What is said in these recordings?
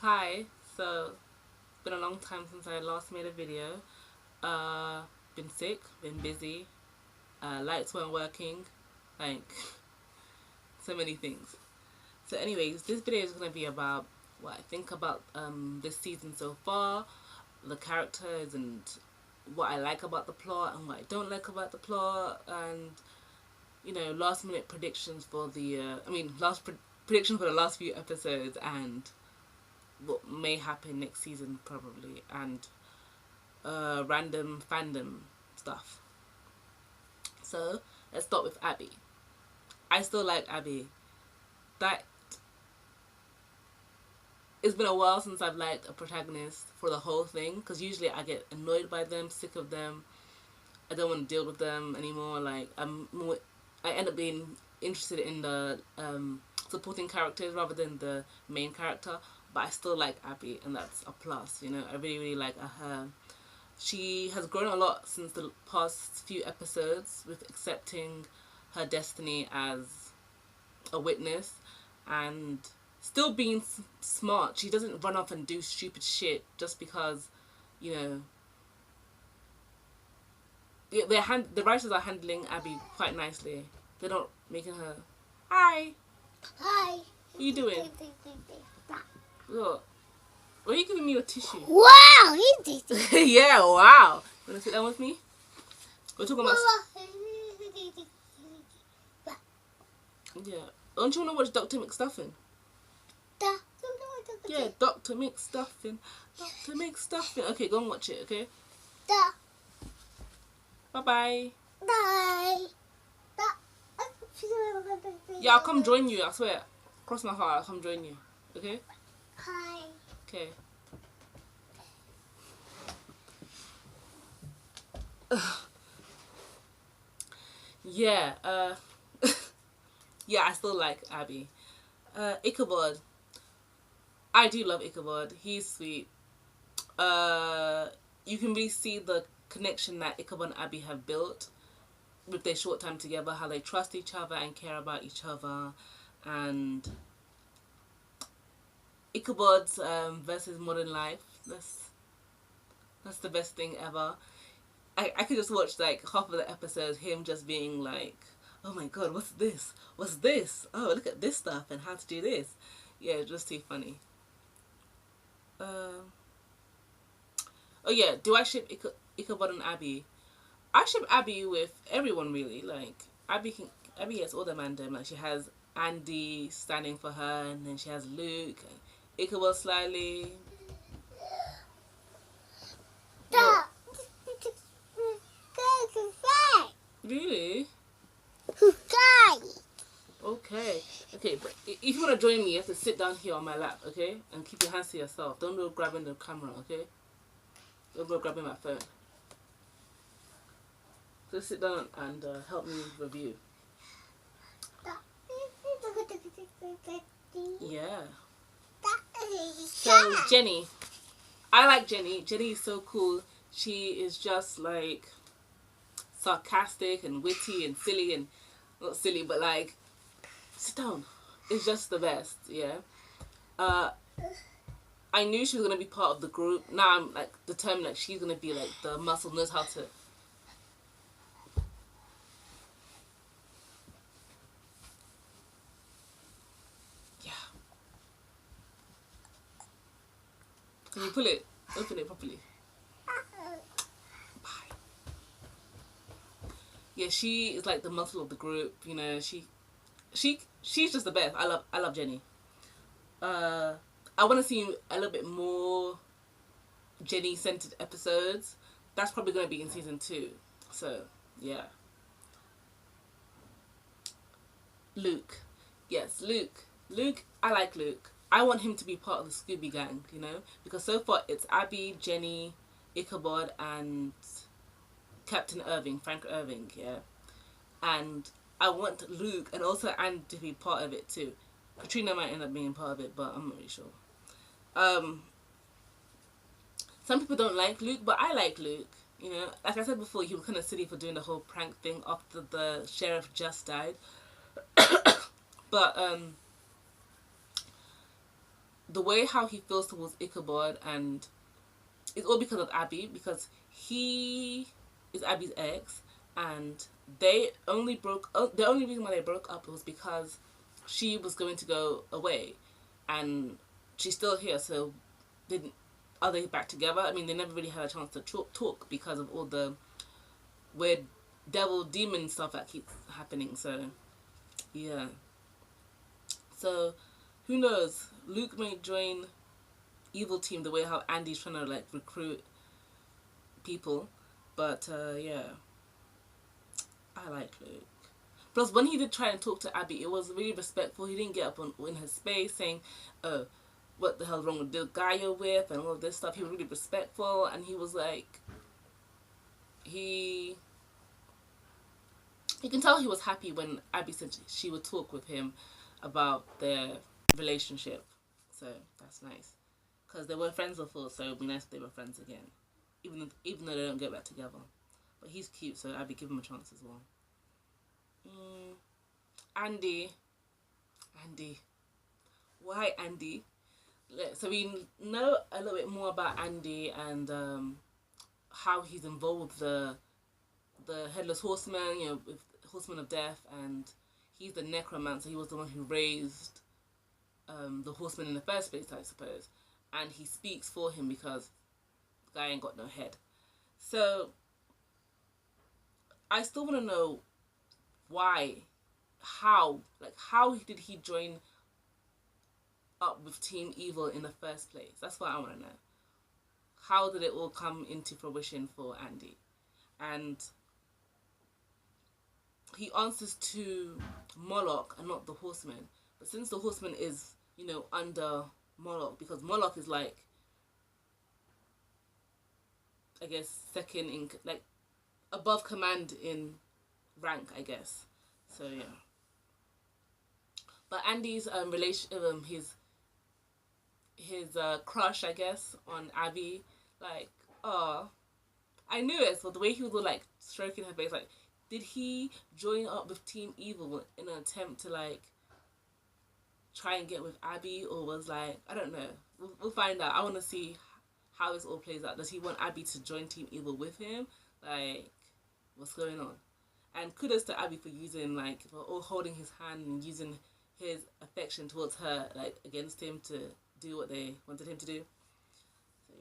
Hi, so it's been a long time since I last made a video. Uh, been sick, been busy, lights weren't working, like so many things. So anyways, this video is going to be about what I think about this season so far, the characters and what I like about the plot and what I don't like about the plot, and last minute predictions for the prediction for the last few episodes and what may happen next season probably, and random fandom stuff. So let's start with Abbie. I still like Abbie. That It's been a while since I've liked a protagonist for the whole thing, because usually I get annoyed by them, sick of them. I don't want to deal with them anymore. I end up being interested in the supporting characters rather than the main character. But I still like Abbie, and that's a plus. I really really like her. She has grown a lot since the past few episodes with accepting her destiny as a witness and still being smart. She doesn't run off and do stupid shit just because, you know, the writers are handling Abbie quite nicely. They're not making her, hi, Hi. what are you doing? Look, why are you giving me your tissue? Wow, he's Yeah, wow. You want to sit down with me? We're talking about... Yeah. Don't you want to watch Dr. McStuffin? Yeah, Dr. McStuffin. Dr. McStuffin. Okay, go and watch it, okay? Bye-bye. Bye. Yeah, I'll come join you, I swear. Cross my heart, I'll come join you. Okay? Hi. Okay. Yeah, yeah, I still like Abbie. Ichabod. I do love Ichabod. He's sweet. You can really see the connection that Ichabod and Abbie have built with their short time together, how they trust each other and care about each other. And Ichabod's versus modern life, that's the best thing ever. I could just watch like half of the episodes, him just being like, oh my god, what's this? What's this? Oh, look at this stuff and how to do this. Yeah, it's just too funny. Oh yeah, do I ship Ichabod and Abbie? I ship Abbie with everyone really. Like Abbie has all the mandem. Like she has Andy standing for her, and then she has Luke, Ichabod slightly. What? Really? Okay. Okay, but if you want to join me, you have to sit down here on my lap, okay? And keep your hands to yourself. Don't go grabbing the camera, okay? Don't go grabbing my phone. Just sit down and help me review. Yeah. So, Jenny. I like Jenny. Jenny is so cool. She is just like sarcastic and witty and silly, and not silly, but like, sit down. It's just the best, yeah. I knew she was gonna be part of the group. Now I'm like determined that she's gonna be like the muscle, knows how to. Yeah. Can you pull it? Open it properly. Bye. Yeah, she is like the muscle of the group. She's just the best. I love Jenny. I want to see a little bit more Jenny centered episodes. That's probably going to be in season 2. So yeah. Luke. Yes, Luke. Luke, I like Luke. I want him to be part of the Scooby Gang, because so far it's Abbie, Jenny, Ichabod, and Captain Irving, Frank Irving, yeah. And I want Luke and also Andy to be part of it too. Katrina might end up being part of it, but I'm not really sure. Some people don't like Luke, but I like Luke. Like I said before, he was kind of silly for doing the whole prank thing after the sheriff just died. But the way how he feels towards Ichabod, and it's all because of Abbie, because he is Abbie's ex, and they only broke. The only reason why they broke up was because she was going to go away, and she's still here. So, are they back together? I mean, they never really had a chance to talk because of all the weird devil demon stuff that keeps happening. So, yeah. So, who knows? Luke may join evil team the way how Andy's trying to like recruit people, but yeah, I like Luke. Plus, when he did try and talk to Abbie, it was really respectful. He didn't get up in her space saying, "Oh, what the hell's wrong with the guy you're with?" and all of this stuff. He was really respectful, and he was like, you can tell he was happy when Abbie said she would talk with him about their relationship. So that's nice, because they were friends before, so it'd be nice if they were friends again, even though they don't get back together. But he's cute, so Abbie, give him a chance as well. Andy, why Andy? So we know a little bit more about Andy and how he's involved with the headless horseman, with horseman of death, and he's the necromancer. He was the one who raised the horseman in the first place, I suppose, and he speaks for him because the guy ain't got no head. So I still want to know why, how did he join up with Team Evil in the first place? That's what I want to know. How did it all come into fruition for Andy? And he answers to Moloch and not the horseman. But since the horseman is, under Moloch, because Moloch is like, I guess, second in, like, above command in rank, I guess. So yeah. But Andy's his crush, I guess, on Abbie, like, I knew it. So the way he was like stroking her face, like, did he join up with Team Evil in an attempt to like try and get with Abbie, or was like, I don't know. We'll find out. I want to see how this all plays out. Does he want Abbie to join Team Evil with him? Like, what's going on? And kudos to Abbie for holding his hand and using his affection towards her, like, against him to do what they wanted him to do. So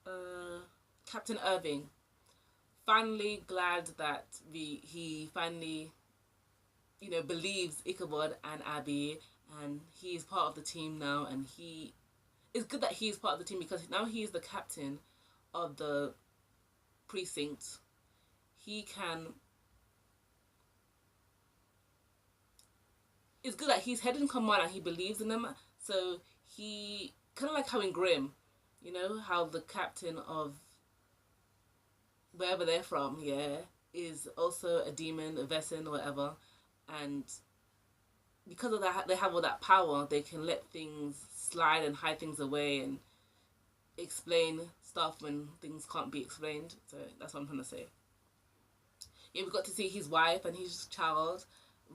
yeah. Captain Irving. Finally glad that he finally, believes Ichabod and Abbie, and he's part of the team now, and it's good that he's part of the team because now he's the captain of the precinct. It's good that he's head in command and he believes in them. So he, kind of like how in Grimm, how the captain of wherever they're from, is also a demon, a Vessin, or whatever. And because of that, they have all that power. They can let things slide and hide things away and explain stuff when things can't be explained. So that's what I'm trying to say. Yeah, we got to see his wife and his child,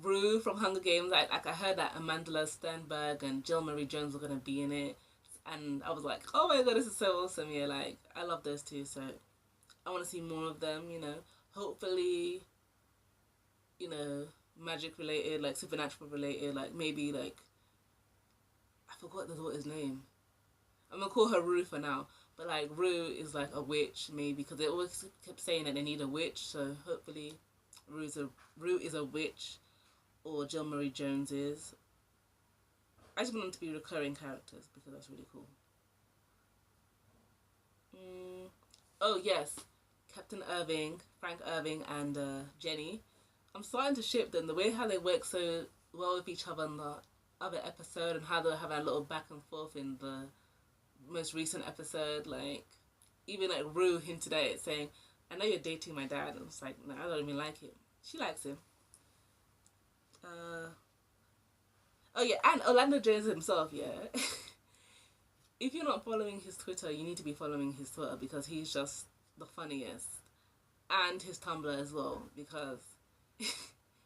Rue from Hunger Games. I heard that Amandla Sternberg and Jill Marie Jones were going to be in it. And I was like, oh my god, this is so awesome. Yeah, like, I love those two. So I want to see more of them, Hopefully, magic related, like supernatural related, like maybe like, I forgot the daughter's name. I'm going to call her Rue for now. But like, Rue is like a witch, maybe, because they always kept saying that they need a witch. So hopefully Rue is a witch, or Jill Marie Jones is. I just want them to be recurring characters because that's really cool. Oh yes, Captain Irving, Frank Irving, and Jenny. I'm starting to ship them. The way how they work so well with each other in the other episode, and how they'll have a little back and forth in the most recent episode. Like, even like Rue hinted at it, saying, "I know you're dating my dad," and it's like, no, I don't even like him. She likes him. Oh yeah, and Orlando Jones himself, yeah. If you're not following his Twitter, you need to be following his Twitter because he's just the funniest. And his Tumblr as well, because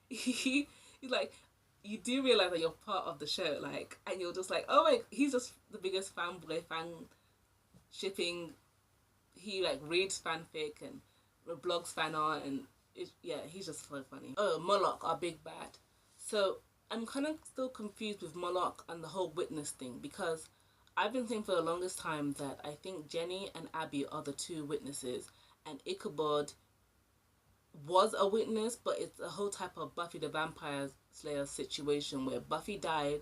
he's like, you do realize that you're part of the show, like, and you're just like, oh my, he's just the biggest fanboy, fan shipping. He like reads fanfic and blogs fan art, and yeah, he's just so funny. Oh, Moloch, our big bad. So I'm kind of still confused with Moloch and the whole witness thing, because I've been saying for the longest time that I think Jenny and Abbie are the two witnesses, and Ichabod was a witness, but it's a whole type of Buffy the Vampire Slayer situation where Buffy died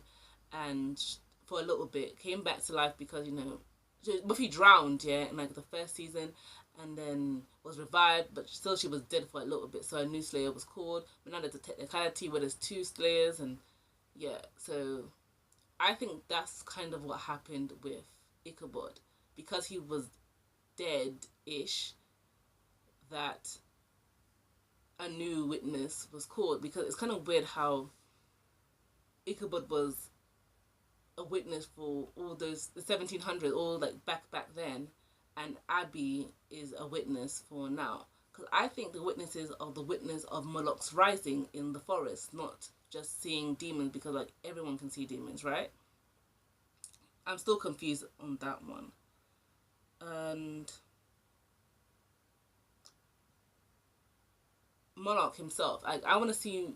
and for a little bit came back to life because, you know, Buffy drowned, yeah, in like the first season, and then was revived, but still she was dead for a little bit, so a new Slayer was called. But now there's a technicality where there's two Slayers, and yeah, so I think that's kind of what happened with Ichabod, because he was dead-ish, that a new witness was called, because it's kind of weird how Ichabod was a witness for all those the 1700s, all like back then, and Abbie is a witness for now. Because I think the witnesses are the witness of Moloch's rising in the forest, not just seeing demons, because like everyone can see demons, right? I'm still confused on that one. And Moloch himself, I want to see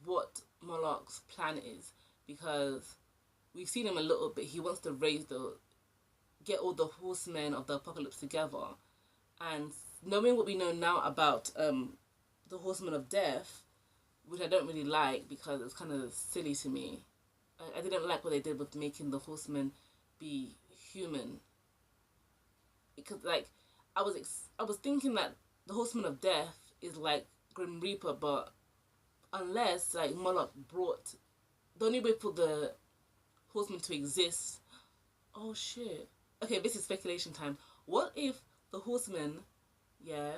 what Moloch's plan is, because we've seen him a little bit. He wants to get all the horsemen of the apocalypse together, and knowing what we know now about the horsemen of death, which I don't really like because it's kind of silly to me. I didn't like what they did with making the horsemen be human, because like I was thinking that the horsemen of death is like Grim Reaper, but unless like Moloch brought the only way for the horsemen to exist. Oh shit. Okay, this is speculation time. What if the horseman, yeah,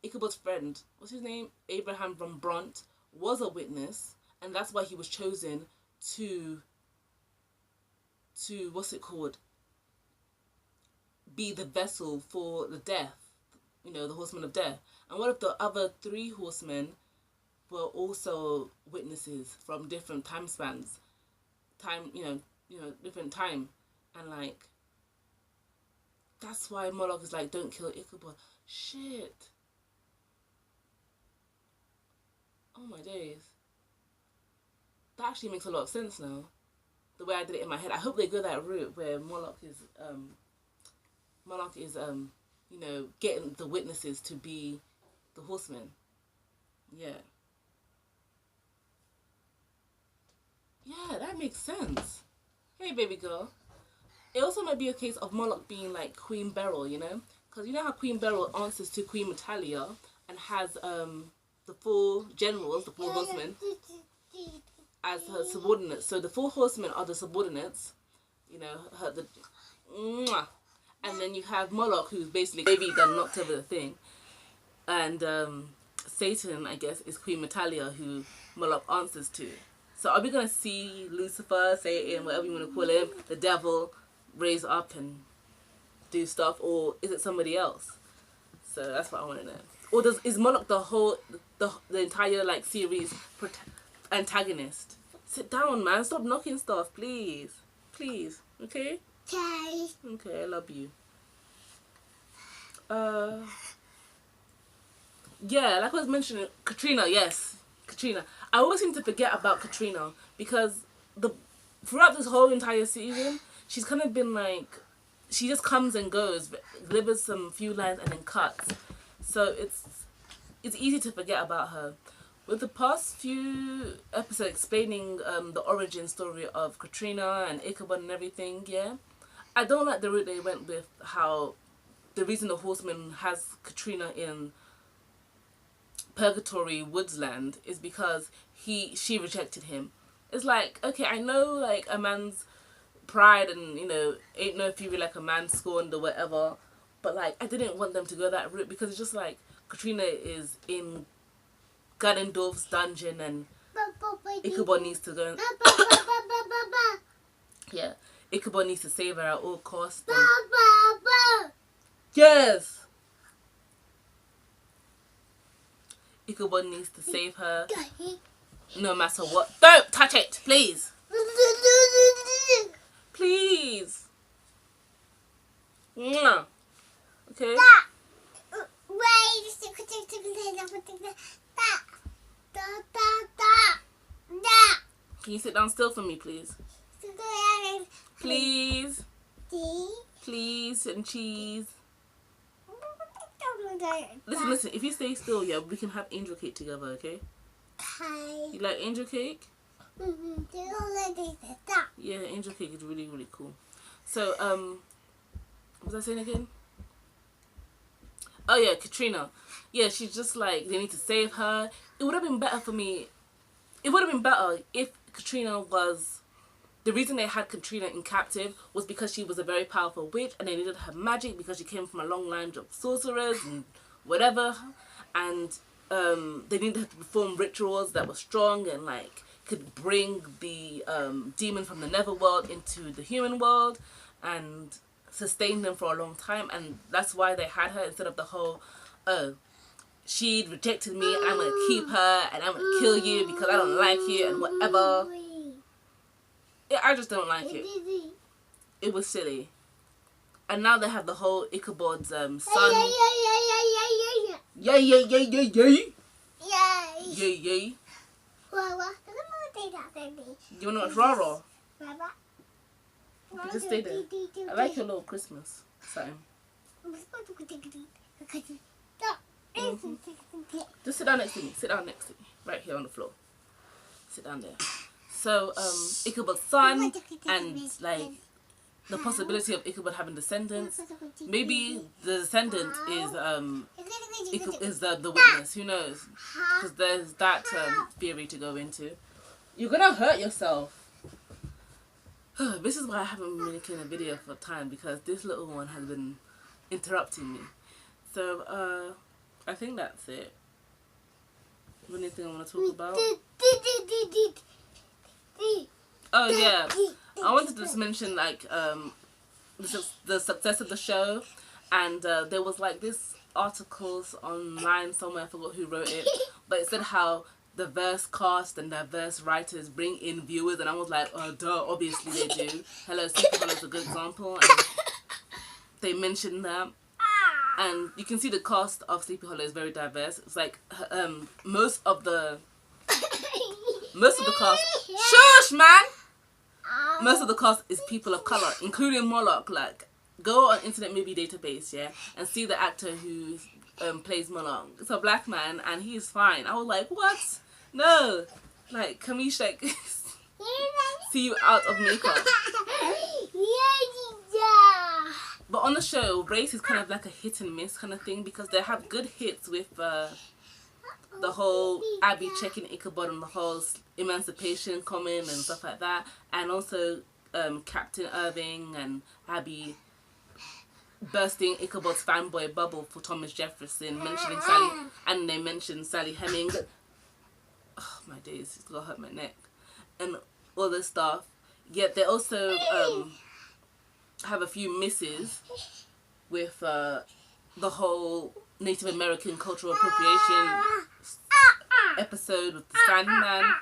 Ichabod's friend, what's his name? Abraham von Brunt, was a witness, and that's why he was chosen to what's it called? Be the vessel for the death, you know, the horsemen of death. And what if the other three horsemen were also witnesses from different time spans? Different time, and like that's why Moloch is like, don't kill Ichabod. Shit. Oh my days. That actually makes a lot of sense now. The way I did it in my head. I hope they go that route where Moloch is getting the witnesses to be the horsemen. Yeah. Yeah, that makes sense. Hey, baby girl. It also might be a case of Moloch being like Queen Beryl, you know? Because you know how Queen Beryl answers to Queen Metalia and has the four generals, the four horsemen, as her subordinates. So the four horsemen are the subordinates, you know, and then you have Moloch, who's basically baby that knocked over the thing. And Satan, I guess, is Queen Metalia, who Moloch answers to. So are we going to see Lucifer, Satan, whatever you want to call him, the devil, raise up and do stuff, or is it somebody else? So that's what I want to know. Or is Moloch the entire like series antagonist? Sit down, man. Stop knocking stuff, please. Please. Okay? Okay, I love you. Yeah, like I was mentioning, Katrina, yes. Katrina. I always seem to forget about Katrina because throughout this whole entire season, she's kind of been like, she just comes and goes, delivers some few lines and then cuts. So it's easy to forget about her. With the past few episodes explaining the origin story of Katrina and Ichabod and everything, yeah, I don't like the route they went with, how the reason the horseman has Katrina in Purgatory Woodsland is because she rejected him. It's like, okay, I know like a man's pride and, you know, ain't no fury like a man scorned or whatever, but like I didn't want them to go that route, because it's just like Katrina is in Ganondorf's dungeon and Ichabod needs to go yeah, Ichabod needs to save her at all costs. Yes! Ichabod needs to save her. No matter what. Don't touch it, please. Please. Mwah. Okay. Can you sit down still for me, please? Please. Please and cheese. Listen. If you stay still, yeah, we can have angel cake together, okay? You like angel cake? Yeah, angel cake is really, really cool. So, what was I saying again? Oh yeah, Katrina. Yeah, she's just like, they need to save her. It would have been better for me. It would have been better if Katrina was... The reason they had Katrina in captive was because she was a very powerful witch and they needed her magic because she came from a long line of sorcerers and whatever. And they needed her to perform rituals that were strong and like could bring the demon from the netherworld into the human world and sustain them for a long time. And that's why they had her instead of the whole, oh, she rejected me and I'm going to keep her and I'm going to kill you because I don't like you and whatever. Yeah, I just don't like it. It was silly. And now they have the whole Ichabod's son. Yay. You wanna watch Rara? Just stay there. I like your little Christmas sign. Just sit down next to me. Sit down next to me. Right here on the floor. Sit down there. So, Ichabod's son and like the possibility of Ichabod having descendants. Maybe the descendant is the witness. Who knows? Because there's that theory to go into. You're gonna hurt yourself. This is why I haven't been making a video for time, because this little one has been interrupting me. So I think that's it. Anything I want to talk about? Oh yeah, I wanted to just mention like the success of the show, and there was like this articles online somewhere, I forgot who wrote it, but it said how diverse cast and diverse writers bring in viewers, and I was like, oh duh, obviously they do. Hello Sleepy Hollow is a good example, and they mentioned that. And you can see the cast of Sleepy Hollow is very diverse. It's like most of the cast. Shush, man. Most of the cast is people of color, including Moloch. Like, go on Internet Movie Database, yeah, and see the actor who plays Moloch. It's a black man, and he's fine. I was like, what? No, like, can we like see you out of makeup? But on the show, race is kind of like a hit and miss kind of thing, because they have good hits with the whole Abbie checking Ichabod and the whole emancipation coming and stuff like that, and also Captain Irving and Abbie bursting Ichabod's fanboy bubble for Thomas Jefferson, mentioning Sally, and they mentioned Sally Heming. Oh my days, it's gonna hurt my neck, and all this stuff. Yet they also have a few misses with the whole Native American cultural appropriation episode with the Sandman,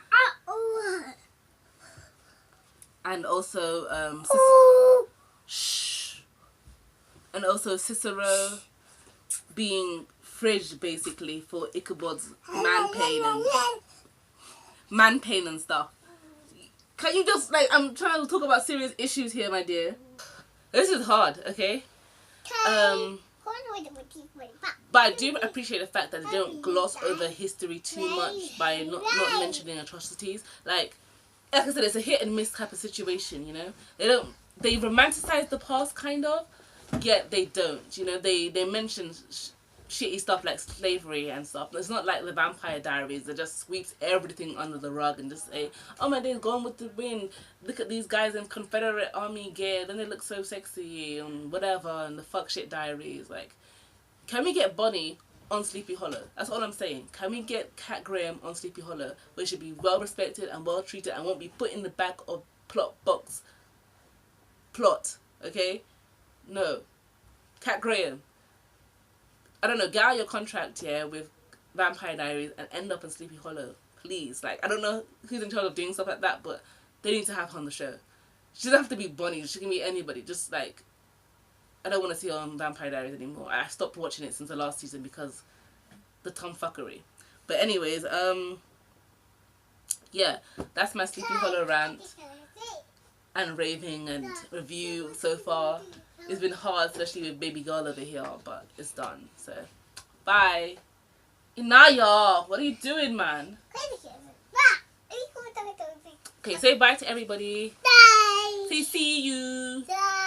and also Cicero being fridged basically for Ichabod's man pain and stuff. Can you just like, I'm trying to talk about serious issues here, my dear. This is hard, okay? But I do appreciate the fact that they don't gloss over history too much by not mentioning atrocities. Like I said, it's a hit and miss type of situation, you know? They romanticize the past kind of, yet they don't, you know? They mention shitty stuff like slavery and stuff. It's not like the Vampire Diaries that just sweeps everything under the rug and just say, oh my days, gone with the wind, look at these guys in Confederate Army gear, then they look so sexy and whatever, and the fuck shit diaries. Like, can we get Bonnie on Sleepy Hollow? That's all I'm saying. Can we get Cat Graham on Sleepy Hollow, where she should be well respected and well treated and won't be put in the back of plot, okay? No. Cat Graham, I don't know, get out your contract here with Vampire Diaries and end up in Sleepy Hollow. Please. Like, I don't know who's in charge of doing stuff like that, but they need to have her on the show. She doesn't have to be Bonnie. She can be anybody. Just, like, I don't want to see her on Vampire Diaries anymore. I stopped watching it since the last season because the tomfuckery. But anyways, yeah, that's my Sleepy Hollow rant and raving and review so far. It's been hard, especially with baby girl over here, but it's done. So, bye. Inaya, what are you doing, man? Okay, say bye to everybody. Bye. Say see you. Bye.